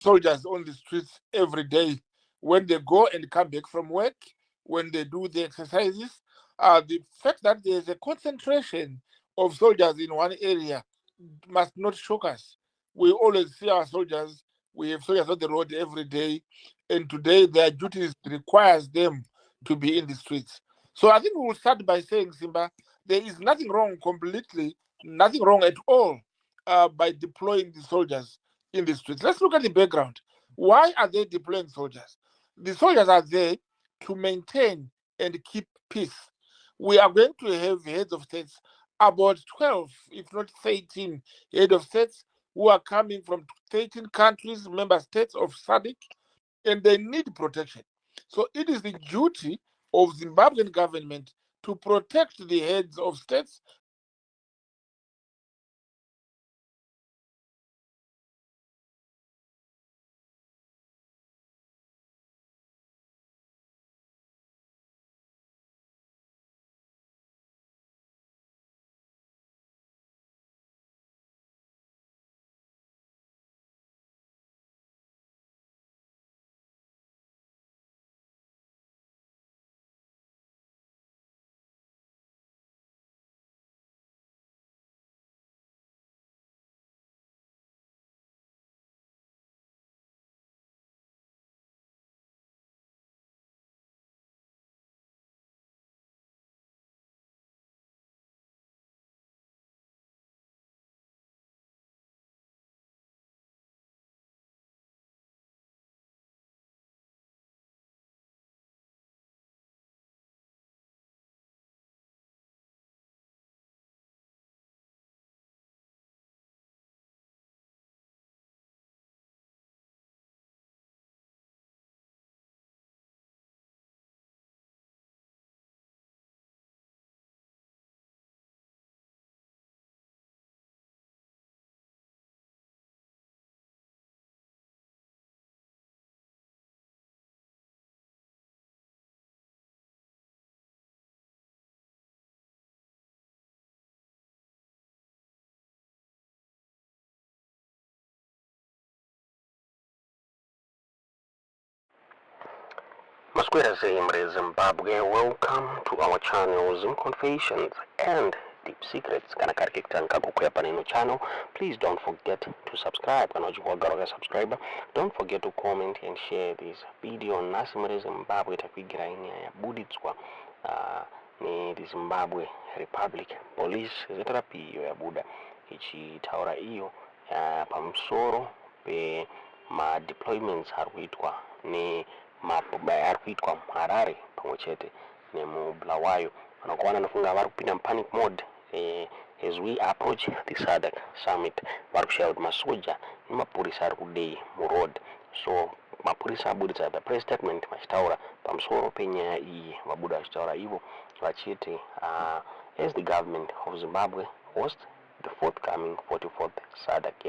soldiers on the streets every day when they go and come back from work, when they do the exercises. The fact that there's a concentration of soldiers in one area must not shock us. We always see our soldiers. We have soldiers on the road every day, and today their duties requires them to be in the streets. So I think we will start by saying, Simba, there is nothing wrong completely, nothing wrong at all by deploying the soldiers in the streets. Let's look at the background. Why are they deploying soldiers? The soldiers are there to maintain and keep peace. We are going to have heads of states, about 12, if not 13 head of states who are coming from 13 countries, member states of Sadc, and they need protection. So it is the duty of Zimbabwean government to protect the heads of states. Masquerades Zimbabwe, welcome to our channel Zim Confessions and Deep Secrets. Kana karikita nkakukwea PaNhau channel. Please don't forget to subscribe. Kana uchikwagara subscriber. Don't forget to comment and share this video. Nasi Zimbabwe takuigira inya ya buditswa ni the Zimbabwe Republic Police zetarapi iyo ya buda ichitaura iyo pamusoro pe ma deployments arikuitwa ni arikuitwa Harare pamwechete nemubulawayo vanokuwana nofunga vari kupinda panic mode as we approach the Sadc summit. Vari kushaya kuti masoja nemapurisa ari kudei muroad. So mapurisa abuditsa the press statement vachitaura pamusoro penyaya iyi. Vabuda vachitaura ivo vachiti as the government of Zimbabwe hosts the forthcoming 44th Sadc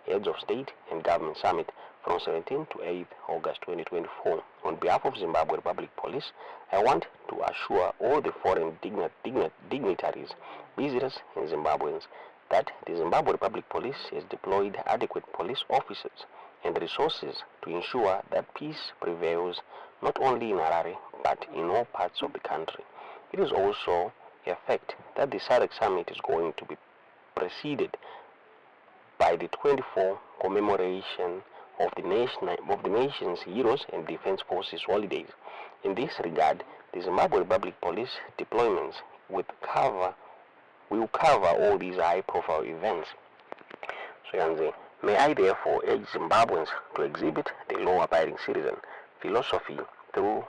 Heads of State and Government Summit from 17 to 8 August 2024. On behalf of Zimbabwe Republic Police, I want to assure all the foreign dignitaries, visitors and Zimbabweans that the Zimbabwe Republic Police has deployed adequate police officers and resources to ensure that peace prevails not only in Harare but in all parts of the country. It is also a fact that the Sadc Summit is going to be preceded by the 24th commemoration of the nation's heroes and defense forces holidays. In this regard, the Zimbabwe Republic Police deployments will cover all these high-profile events. So, Yanze, may I therefore urge Zimbabweans to exhibit the law-abiding citizen philosophy through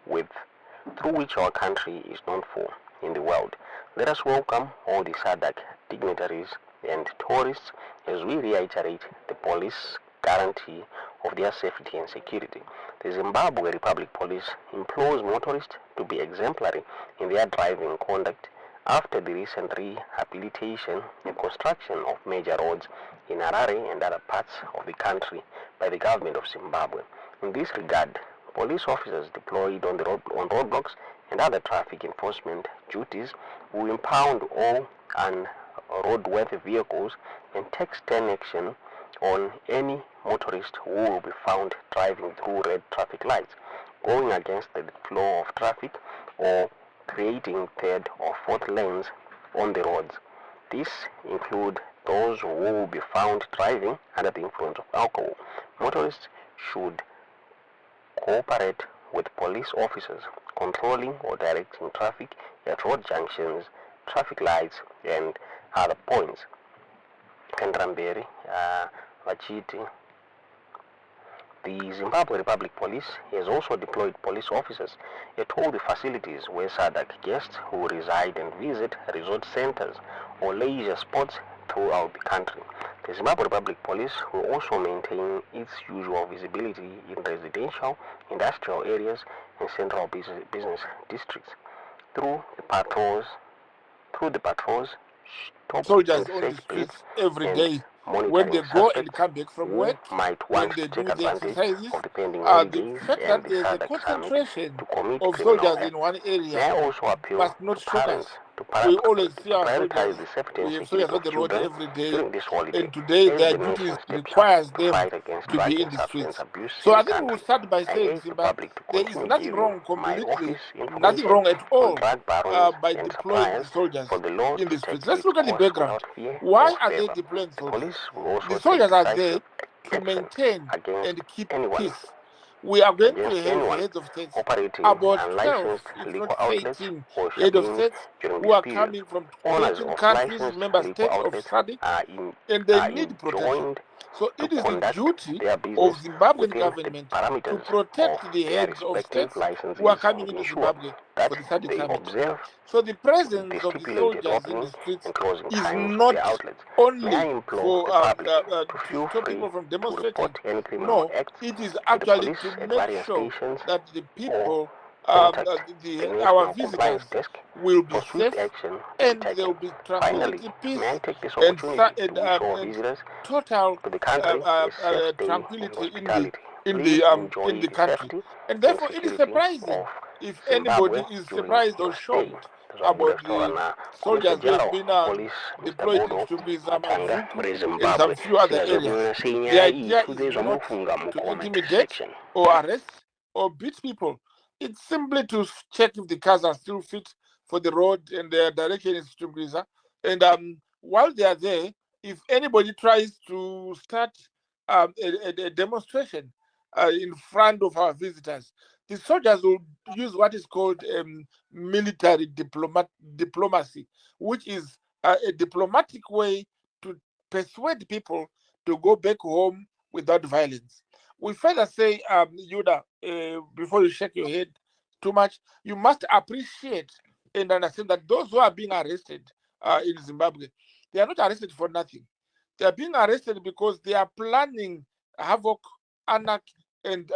which our country is known for in the world. Let us welcome all the Sadc dignitaries and tourists as we reiterate the police guarantee of their safety and security. The Zimbabwe Republic Police implores motorists to be exemplary in their driving conduct after the recent rehabilitation and construction of major roads in Harare and other parts of the country by the government of Zimbabwe. In this regard, police officers deployed on roadblocks and other traffic enforcement duties will impound all unroadworthy vehicles and take stern action on any motorist who will be found driving through red traffic lights, going against the flow of traffic, or creating third or fourth lanes on the roads. These include those who will be found driving under the influence of alcohol. Motorists should cooperate with police officers controlling or directing traffic at road junctions, traffic lights, and other points. Kandramberi, Vachiti. The Zimbabwe Republic Police has also deployed police officers at all the facilities where Sadc guests who reside and visit resort centers or leisure spots throughout the country. The Zimbabwe Republic Police will also maintain its usual visibility in residential, industrial areas, and central business districts through the patrols. Soldiers on the streets every day when they go and come back from work, when they do the exercises. The fact that there is a concentration of soldiers in one area must not shock us. We always see our soldiers, we have soldiers on the road every day, and today their duties requires them to be in the streets. So I think we'll start by saying, Simba, there is nothing wrong completely, nothing wrong at all by deploying the soldiers in the streets. Let's look at the background. Why are they deploying soldiers? The soldiers are there to maintain and keep peace. We are going to have heads of states, about 12, if not 13 heads of states who are coming from 13 countries, member states of Sadc, and they need protection. So it is the duty of Zimbabwean government to protect the heads of states who are coming into Zimbabwe for the Sadc summit. So the presence of the soldiers in the streets is not only for to stop people from demonstrating. No, it is actually to make sure that the people, our visitors, will be safe and there will be tranquility, peace, and total tranquility in the country. And therefore, it is surprising if anybody is surprised or shocked about the soldiers who have been deployed to Mzuzu and some few other areas. The idea is not to intimidate or arrest or beat people. It's simply to check if the cars are still fit for the road and their direction is to Mzuzu. And while they are there, if anybody tries to start a demonstration in front of our visitors, the soldiers will use what is called military diplomacy, which is a diplomatic way to persuade people to go back home without violence. We further say, Yuda, before you shake your head too much, you must appreciate and understand that those who are being arrested in Zimbabwe, they are not arrested for nothing. They are being arrested because they are planning havoc, anarchy, and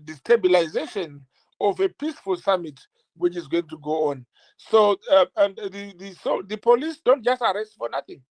destabilization of a peaceful summit which is going to go on. So, and the police don't just arrest for nothing.